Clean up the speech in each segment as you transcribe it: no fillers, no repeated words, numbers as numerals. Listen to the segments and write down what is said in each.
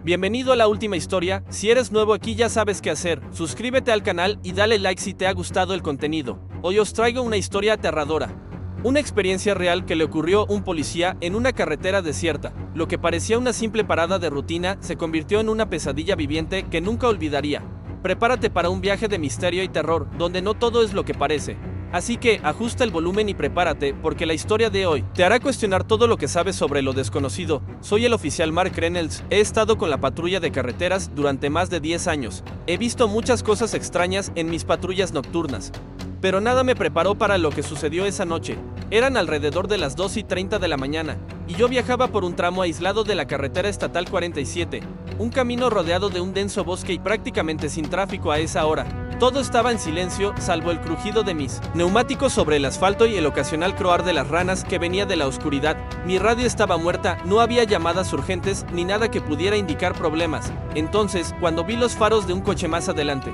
Bienvenido a la última historia. Si eres nuevo aquí ya sabes qué hacer. Suscríbete al canal y dale like si te ha gustado el contenido. Hoy os traigo una historia aterradora. Una experiencia real que le ocurrió a un policía en una carretera desierta. Lo que parecía una simple parada de rutina se convirtió en una pesadilla viviente que nunca olvidaría. Prepárate para un viaje de misterio y terror, donde no todo es lo que parece. Así que ajusta el volumen y prepárate, porque la historia de hoy te hará cuestionar todo lo que sabes sobre lo desconocido. Soy el oficial Mark Reynolds, he estado con la patrulla de carreteras durante más de 10 años. He visto muchas cosas extrañas en mis patrullas nocturnas. Pero nada me preparó para lo que sucedió esa noche. Eran alrededor de las 2:30 de la mañana, y yo viajaba por un tramo aislado de la carretera estatal 47, un camino rodeado de un denso bosque y prácticamente sin tráfico a esa hora. Todo estaba en silencio, salvo el crujido de mis neumáticos sobre el asfalto y el ocasional croar de las ranas que venía de la oscuridad. Mi radio estaba muerta, no había llamadas urgentes ni nada que pudiera indicar problemas. Entonces, cuando vi los faros de un coche más adelante,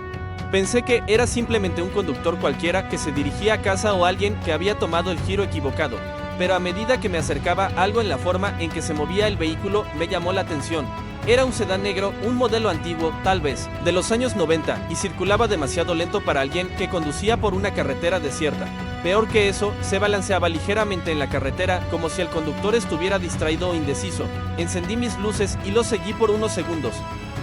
pensé que era simplemente un conductor cualquiera que se dirigía a casa o alguien que había tomado el giro equivocado. Pero a medida que me acercaba, algo en la forma en que se movía el vehículo me llamó la atención. Era un sedán negro, un modelo antiguo, tal vez, de los años 90, y circulaba demasiado lento para alguien que conducía por una carretera desierta. Peor que eso, se balanceaba ligeramente en la carretera como si el conductor estuviera distraído o indeciso. Encendí mis luces y lo seguí por unos segundos,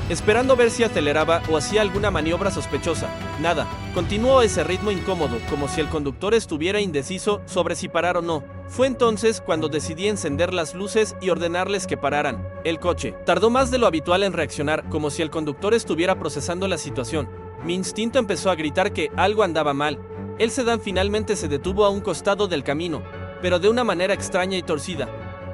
esperando ver si aceleraba o hacía alguna maniobra sospechosa. Nada, continuó ese ritmo incómodo, como si el conductor estuviera indeciso sobre si parar o no. Fue entonces cuando decidí encender las luces y ordenarles que pararan. El coche tardó más de lo habitual en reaccionar, como si el conductor estuviera procesando la situación. Mi instinto empezó a gritar que algo andaba mal. El sedán finalmente se detuvo a un costado del camino, pero de una manera extraña y torcida,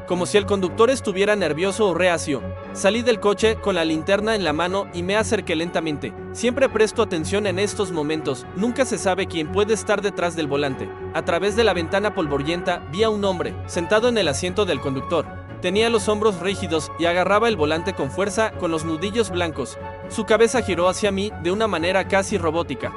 como si el conductor estuviera nervioso o reacio. Salí del coche con la linterna en la mano y me acerqué lentamente. Siempre presto atención en estos momentos, nunca se sabe quién puede estar detrás del volante. A través de la ventana polvorienta vi a un hombre, sentado en el asiento del conductor. Tenía los hombros rígidos y agarraba el volante con fuerza con los nudillos blancos. Su cabeza giró hacia mí de una manera casi robótica.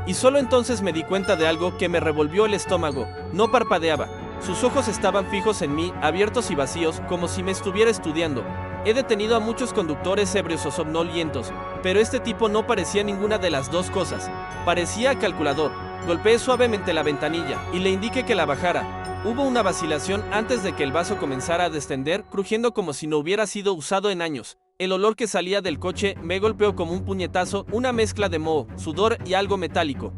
Y solo entonces me di cuenta de algo que me revolvió el estómago. No parpadeaba. Sus ojos estaban fijos en mí, abiertos y vacíos, como si me estuviera estudiando. He detenido a muchos conductores ebrios o somnolientos, pero este tipo no parecía ninguna de las dos cosas. Parecía calculador. Golpeé suavemente la ventanilla y le indiqué que la bajara. Hubo una vacilación antes de que el vaso comenzara a descender, crujiendo como si no hubiera sido usado en años. El olor que salía del coche me golpeó como un puñetazo, una mezcla de moho, sudor y algo metálico,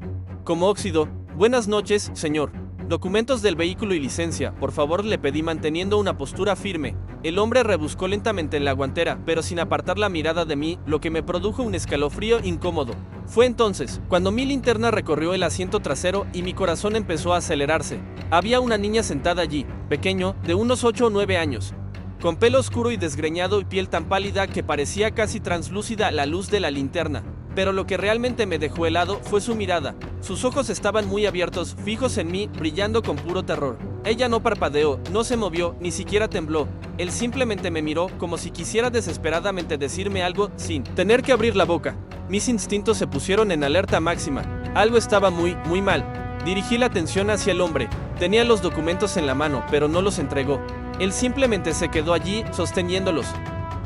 como óxido. Buenas noches, señor. Documentos del vehículo y licencia, por favor, le pedí manteniendo una postura firme. El hombre rebuscó lentamente en la guantera, pero sin apartar la mirada de mí, lo que me produjo un escalofrío incómodo. Fue entonces cuando mi linterna recorrió el asiento trasero y mi corazón empezó a acelerarse. Había una niña sentada allí, pequeño, de unos 8 o 9 años, con pelo oscuro y desgreñado y piel tan pálida que parecía casi translúcida a la luz de la linterna. Pero lo que realmente me dejó helado fue su mirada. Sus ojos estaban muy abiertos, fijos en mí, brillando con puro terror. Ella no parpadeó, no se movió, ni siquiera tembló. Él simplemente me miró como si quisiera desesperadamente decirme algo sin tener que abrir la boca. Mis instintos se pusieron en alerta máxima. Algo estaba muy mal. Dirigí la atención hacia el hombre. Tenía los documentos en la mano, pero no los entregó. Él simplemente se quedó allí, sosteniéndolos,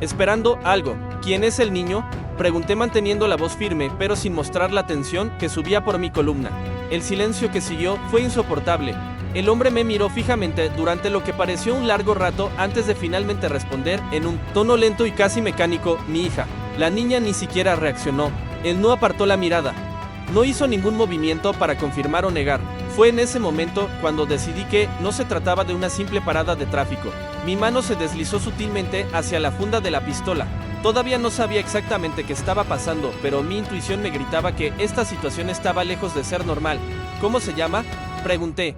esperando algo. ¿Quién es el niño?, pregunté manteniendo la voz firme, pero sin mostrar la tensión que subía por mi columna. El silencio que siguió fue insoportable. El hombre me miró fijamente durante lo que pareció un largo rato antes de finalmente responder en un tono lento y casi mecánico: mi hija. La niña ni siquiera reaccionó. Él no apartó la mirada. No hizo ningún movimiento para confirmar o negar. Fue en ese momento cuando decidí que no se trataba de una simple parada de tráfico. Mi mano se deslizó sutilmente hacia la funda de la pistola. Todavía no sabía exactamente qué estaba pasando, pero mi intuición me gritaba que esta situación estaba lejos de ser normal. ¿Cómo se llama?, pregunté,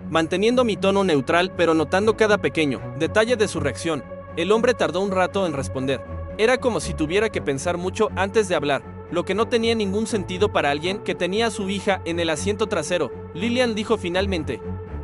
manteniendo mi tono neutral pero notando cada pequeño detalle de su reacción. El hombre tardó un rato en responder. Era como si tuviera que pensar mucho antes de hablar, lo que no tenía ningún sentido para alguien que tenía a su hija en el asiento trasero. Lillian, dijo finalmente,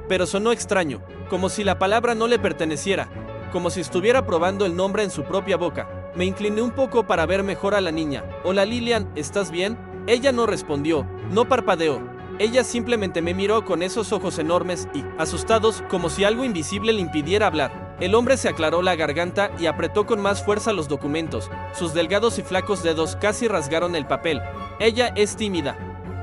pero sonó extraño, como si la palabra no le perteneciera, como si estuviera probando el nombre en su propia boca. Me incliné un poco para ver mejor a la niña. Hola Lillian, ¿estás bien? Ella no respondió, no parpadeó. Ella simplemente me miró con esos ojos enormes y, asustados, como si algo invisible le impidiera hablar. El hombre se aclaró la garganta y apretó con más fuerza los documentos. Sus delgados y flacos dedos casi rasgaron el papel. Ella es tímida,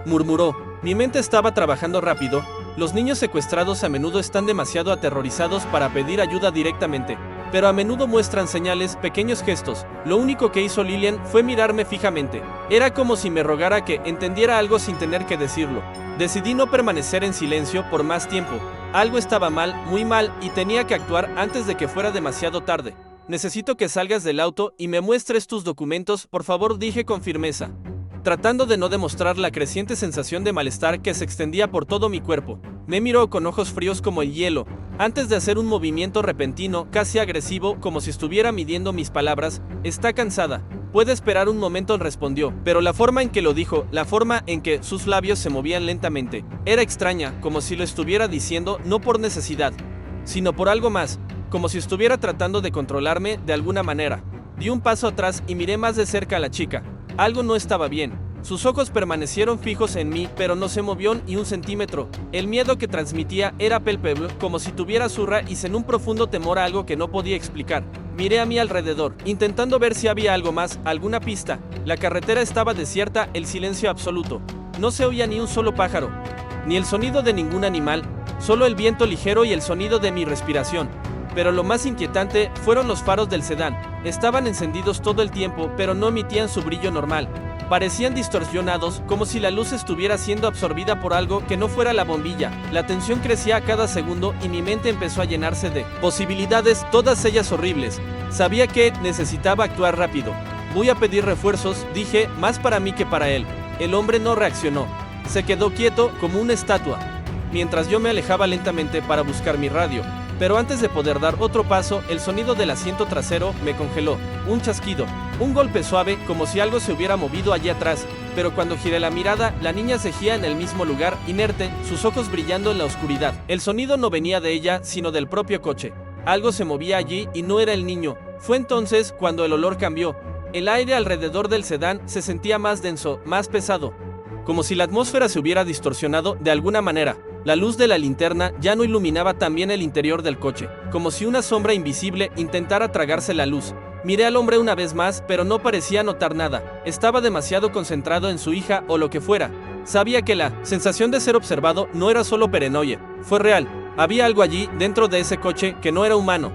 murmuró. Mi mente estaba trabajando rápido. Los niños secuestrados a menudo están demasiado aterrorizados para pedir ayuda directamente, pero a menudo muestran señales, pequeños gestos. Lo único que hizo Lillian fue mirarme fijamente. Era como si me rogara que entendiera algo sin tener que decirlo. Decidí no permanecer en silencio por más tiempo. Algo estaba mal, muy mal, y tenía que actuar antes de que fuera demasiado tarde. Necesito que salgas del auto y me muestres tus documentos, por favor, dije con firmeza, tratando de no demostrar la creciente sensación de malestar que se extendía por todo mi cuerpo. Me miró con ojos fríos como el hielo, antes de hacer un movimiento repentino, casi agresivo, como si estuviera midiendo mis palabras. Está cansada. Puede esperar un momento, respondió, pero la forma en que lo dijo, la forma en que sus labios se movían lentamente, era extraña, como si lo estuviera diciendo no por necesidad, sino por algo más, como si estuviera tratando de controlarme de alguna manera. Di un paso atrás y miré más de cerca a la chica. Algo no estaba bien. Sus ojos permanecieron fijos en mí, pero no se movió ni un centímetro. El miedo que transmitía era palpable, como si tuviera su raíz en un profundo temor a algo que no podía explicar. Miré a mi alrededor, intentando ver si había algo más, alguna pista. La carretera estaba desierta, el silencio absoluto. No se oía ni un solo pájaro, ni el sonido de ningún animal, solo el viento ligero y el sonido de mi respiración. Pero lo más inquietante fueron los faros del sedán. Estaban encendidos todo el tiempo, pero no emitían su brillo normal. Parecían distorsionados, como si la luz estuviera siendo absorbida por algo que no fuera la bombilla. La tensión crecía a cada segundo y mi mente empezó a llenarse de posibilidades, todas ellas horribles. Sabía que necesitaba actuar rápido. Voy a pedir refuerzos, dije, más para mí que para él. El hombre no reaccionó. Se quedó quieto como una estatua, mientras yo me alejaba lentamente para buscar mi radio. Pero antes de poder dar otro paso, el sonido del asiento trasero me congeló. Un chasquido, un golpe suave, como si algo se hubiera movido allí atrás. Pero cuando giré la mirada, la niña cejía en el mismo lugar, inerte, sus ojos brillando en la oscuridad. El sonido no venía de ella, sino del propio coche. Algo se movía allí y no era el niño. Fue entonces cuando el olor cambió. El aire alrededor del sedán se sentía más denso, más pesado, como si la atmósfera se hubiera distorsionado de alguna manera. La luz de la linterna ya no iluminaba también el interior del coche, como si una sombra invisible intentara tragarse la luz. Miré al hombre una vez más, pero no parecía notar nada. Estaba demasiado concentrado en su hija o lo que fuera. Sabía que la sensación de ser observado no era solo paranoia, fue real. Había algo allí, dentro de ese coche, que no era humano,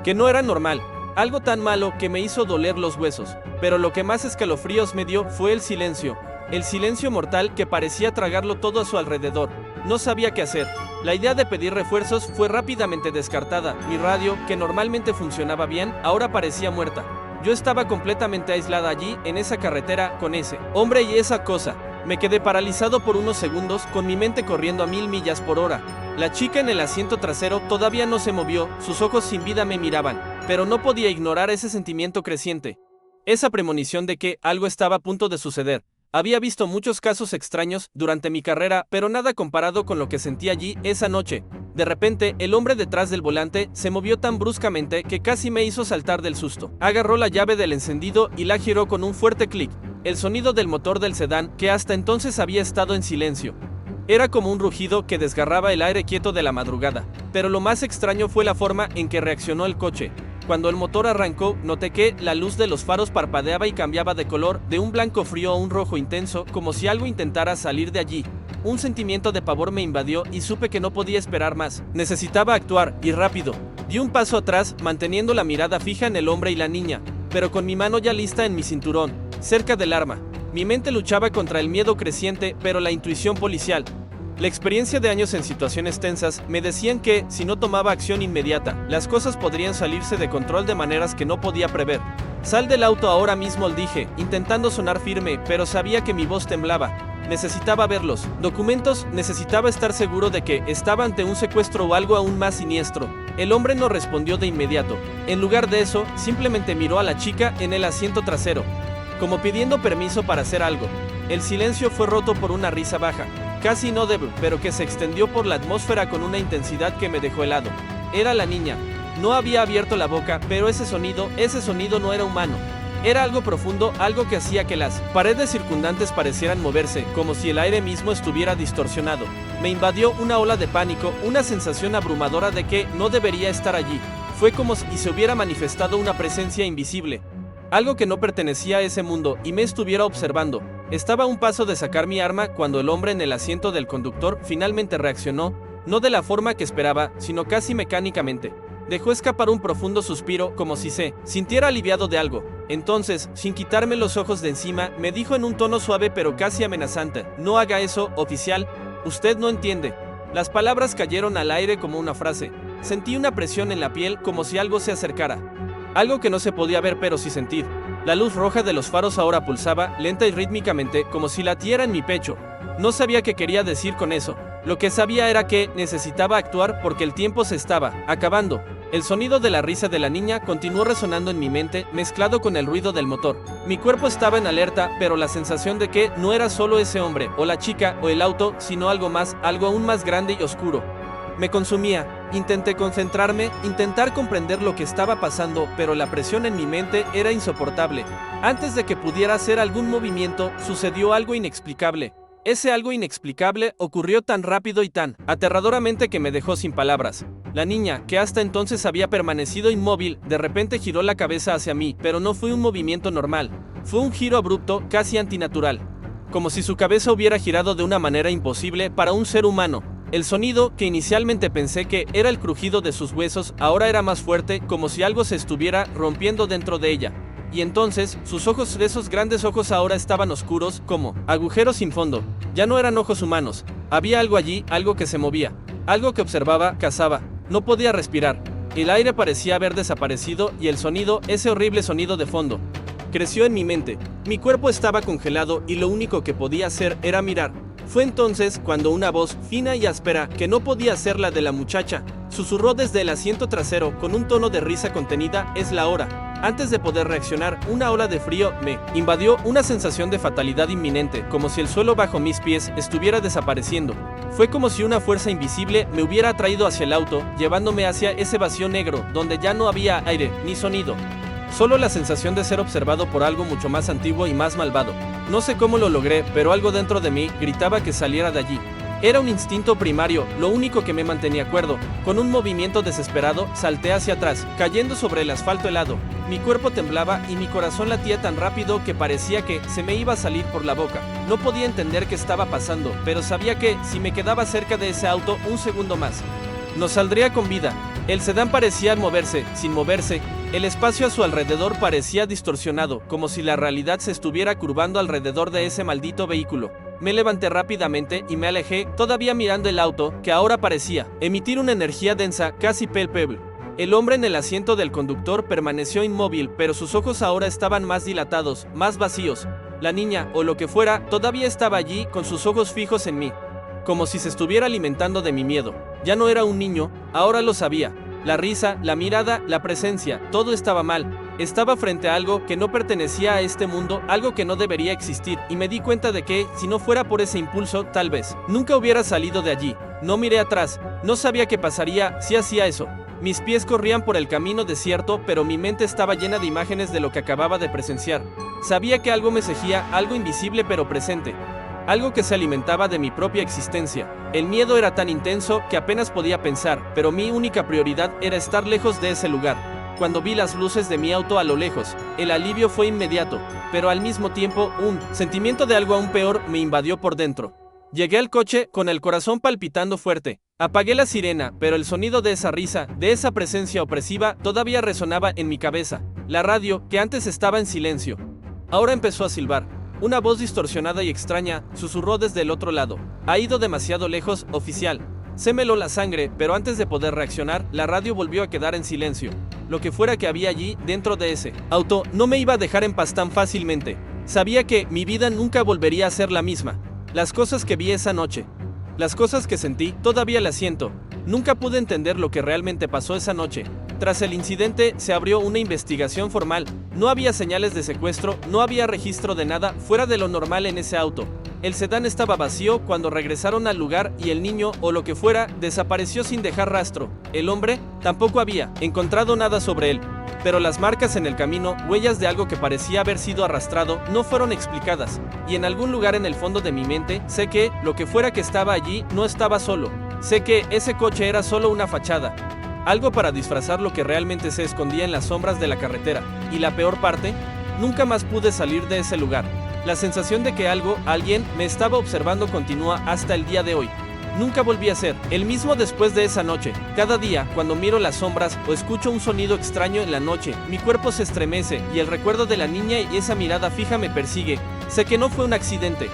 que no era normal. Algo tan malo que me hizo doler los huesos. Pero lo que más escalofríos me dio fue el silencio. El silencio mortal que parecía tragarlo todo a su alrededor. No sabía qué hacer. La idea de pedir refuerzos fue rápidamente descartada. Mi radio, que normalmente funcionaba bien, ahora parecía muerta. Yo estaba completamente aislada allí, en esa carretera, con ese hombre y esa cosa. Me quedé paralizado por unos segundos, con mi mente corriendo a 1000 millas por hora. La chica en el asiento trasero todavía no se movió, sus ojos sin vida me miraban, pero no podía ignorar ese sentimiento creciente. Esa premonición de que algo estaba a punto de suceder. Había visto muchos casos extraños durante mi carrera, pero nada comparado con lo que sentí allí esa noche. De repente, el hombre detrás del volante se movió tan bruscamente que casi me hizo saltar del susto. Agarró la llave del encendido y la giró con un fuerte clic. El sonido del motor del sedán, que hasta entonces había estado en silencio, era como un rugido que desgarraba el aire quieto de la madrugada. Pero lo más extraño fue la forma en que reaccionó el coche. Cuando el motor arrancó, noté que la luz de los faros parpadeaba y cambiaba de color, de un blanco frío a un rojo intenso, como si algo intentara salir de allí. Un sentimiento de pavor me invadió y supe que no podía esperar más. Necesitaba actuar, y rápido. Di un paso atrás, manteniendo la mirada fija en el hombre y la niña, pero con mi mano ya lista en mi cinturón, cerca del arma. Mi mente luchaba contra el miedo creciente, pero la intuición policial, la experiencia de años en situaciones tensas, me decían que, si no tomaba acción inmediata, las cosas podrían salirse de control de maneras que no podía prever. Sal del auto ahora mismo, dije, intentando sonar firme, pero sabía que mi voz temblaba. Necesitaba verlos. Documentos, necesitaba estar seguro de que estaba ante un secuestro o algo aún más siniestro. El hombre no respondió de inmediato. En lugar de eso, simplemente miró a la chica en el asiento trasero, como pidiendo permiso para hacer algo. El silencio fue roto por una risa baja, casi inaudible, pero que se extendió por la atmósfera con una intensidad que me dejó helado. Era la niña. No había abierto la boca, pero ese sonido no era humano. Era algo profundo, algo que hacía que las paredes circundantes parecieran moverse, como si el aire mismo estuviera distorsionado. Me invadió una ola de pánico, una sensación abrumadora de que no debería estar allí. Fue como si se hubiera manifestado una presencia invisible, algo que no pertenecía a ese mundo y me estuviera observando. Estaba a un paso de sacar mi arma cuando el hombre en el asiento del conductor finalmente reaccionó, no de la forma que esperaba, sino casi mecánicamente. Dejó escapar un profundo suspiro como si se sintiera aliviado de algo. Entonces, sin quitarme los ojos de encima, me dijo en un tono suave pero casi amenazante: "No haga eso, oficial. Usted no entiende". Las palabras cayeron al aire como una frase. Sentí una presión en la piel como si algo se acercara. Algo que no se podía ver pero sí sentir. La luz roja de los faros ahora pulsaba, lenta y rítmicamente, como si latiera en mi pecho. No sabía qué quería decir con eso. Lo que sabía era que necesitaba actuar porque el tiempo se estaba acabando. El sonido de la risa de la niña continuó resonando en mi mente, mezclado con el ruido del motor. Mi cuerpo estaba en alerta, pero la sensación de que no era solo ese hombre, o la chica, o el auto, sino algo más, algo aún más grande y oscuro, me consumía. Intenté concentrarme, intentar comprender lo que estaba pasando, pero la presión en mi mente era insoportable. Antes de que pudiera hacer algún movimiento, sucedió algo inexplicable. Ese algo inexplicable ocurrió tan rápido y tan aterradoramente que me dejó sin palabras. La niña, que hasta entonces había permanecido inmóvil, de repente giró la cabeza hacia mí, pero no fue un movimiento normal. Fue un giro abrupto, casi antinatural. Como si su cabeza hubiera girado de una manera imposible para un ser humano. El sonido, que inicialmente pensé que era el crujido de sus huesos, ahora era más fuerte, como si algo se estuviera rompiendo dentro de ella. Y entonces, sus ojos, esos grandes ojos ahora estaban oscuros, como agujeros sin fondo. Ya no eran ojos humanos. Había algo allí, algo que se movía. Algo que observaba, cazaba. No podía respirar. El aire parecía haber desaparecido y el sonido, ese horrible sonido de fondo, creció en mi mente. Mi cuerpo estaba congelado y lo único que podía hacer era mirar. Fue entonces cuando una voz fina y áspera, que no podía ser la de la muchacha, susurró desde el asiento trasero con un tono de risa contenida: "Es la hora". Antes de poder reaccionar, una ola de frío me invadió, una sensación de fatalidad inminente, como si el suelo bajo mis pies estuviera desapareciendo. Fue como si una fuerza invisible me hubiera atraído hacia el auto, llevándome hacia ese vacío negro, donde ya no había aire ni sonido. Solo la sensación de ser observado por algo mucho más antiguo y más malvado. No sé cómo lo logré, pero algo dentro de mí gritaba que saliera de allí. Era un instinto primario, lo único que me mantenía cuerdo. Con un movimiento desesperado, salté hacia atrás, cayendo sobre el asfalto helado. Mi cuerpo temblaba y mi corazón latía tan rápido que parecía que se me iba a salir por la boca. No podía entender qué estaba pasando, pero sabía que, si me quedaba cerca de ese auto un segundo más, no saldría con vida. El sedán parecía moverse, sin moverse. El espacio a su alrededor parecía distorsionado, como si la realidad se estuviera curvando alrededor de ese maldito vehículo. Me levanté rápidamente y me alejé, todavía mirando el auto, que ahora parecía emitir una energía densa, casi palpable. El hombre en el asiento del conductor permaneció inmóvil, pero sus ojos ahora estaban más dilatados, más vacíos. La niña, o lo que fuera, todavía estaba allí, con sus ojos fijos en mí, como si se estuviera alimentando de mi miedo. Ya no era un niño, ahora lo sabía. La risa, la mirada, la presencia, todo estaba mal. Estaba frente a algo que no pertenecía a este mundo, algo que no debería existir, y me di cuenta de que, si no fuera por ese impulso, tal vez nunca hubiera salido de allí. No miré atrás, no sabía qué pasaría si hacía eso. Mis pies corrían por el camino desierto, pero mi mente estaba llena de imágenes de lo que acababa de presenciar. Sabía que algo me seguía, algo invisible pero presente. Algo que se alimentaba de mi propia existencia. El miedo era tan intenso que apenas podía pensar, pero mi única prioridad era estar lejos de ese lugar. Cuando vi las luces de mi auto a lo lejos, el alivio fue inmediato, pero al mismo tiempo, un sentimiento de algo aún peor me invadió por dentro. Llegué al coche con el corazón palpitando fuerte. Apagué la sirena, pero el sonido de esa risa, de esa presencia opresiva, todavía resonaba en mi cabeza. La radio, que antes estaba en silencio, ahora empezó a silbar. Una voz distorsionada y extraña susurró desde el otro lado: "Ha ido demasiado lejos, oficial". Se me heló la sangre, pero antes de poder reaccionar, la radio volvió a quedar en silencio. Lo que fuera que había allí, dentro de ese auto, no me iba a dejar en paz tan fácilmente. Sabía que mi vida nunca volvería a ser la misma. Las cosas que vi esa noche, las cosas que sentí, todavía las siento. Nunca pude entender lo que realmente pasó esa noche. Tras el incidente, se abrió una investigación formal. No había señales de secuestro, no había registro de nada fuera de lo normal en ese auto. El sedán estaba vacío cuando regresaron al lugar y el niño, o lo que fuera, desapareció sin dejar rastro. El hombre, tampoco había encontrado nada sobre él. Pero las marcas en el camino, huellas de algo que parecía haber sido arrastrado, no fueron explicadas. Y en algún lugar en el fondo de mi mente, sé que, lo que fuera que estaba allí, no estaba solo. Sé que ese coche era solo una fachada. algo para disfrazar lo que realmente se escondía en las sombras de la carretera. Y la peor parte, nunca más pude salir de ese lugar. La sensación de que alguien me estaba observando continúa hasta el día de hoy. Nunca volví a ser el mismo después de esa noche. Cada día, cuando miro las sombras o escucho un sonido extraño en la noche, mi cuerpo se estremece y el recuerdo de la niña y esa mirada fija me persigue. Sé que no fue un accidente,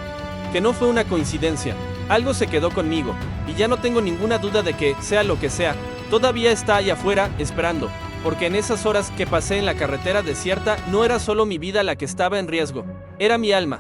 que no fue una coincidencia. Algo se quedó conmigo, y ya no tengo ninguna duda de que, sea lo que sea, todavía está allá afuera, esperando. Porque en esas horas que pasé en la carretera desierta, no era solo mi vida la que estaba en riesgo, era mi alma.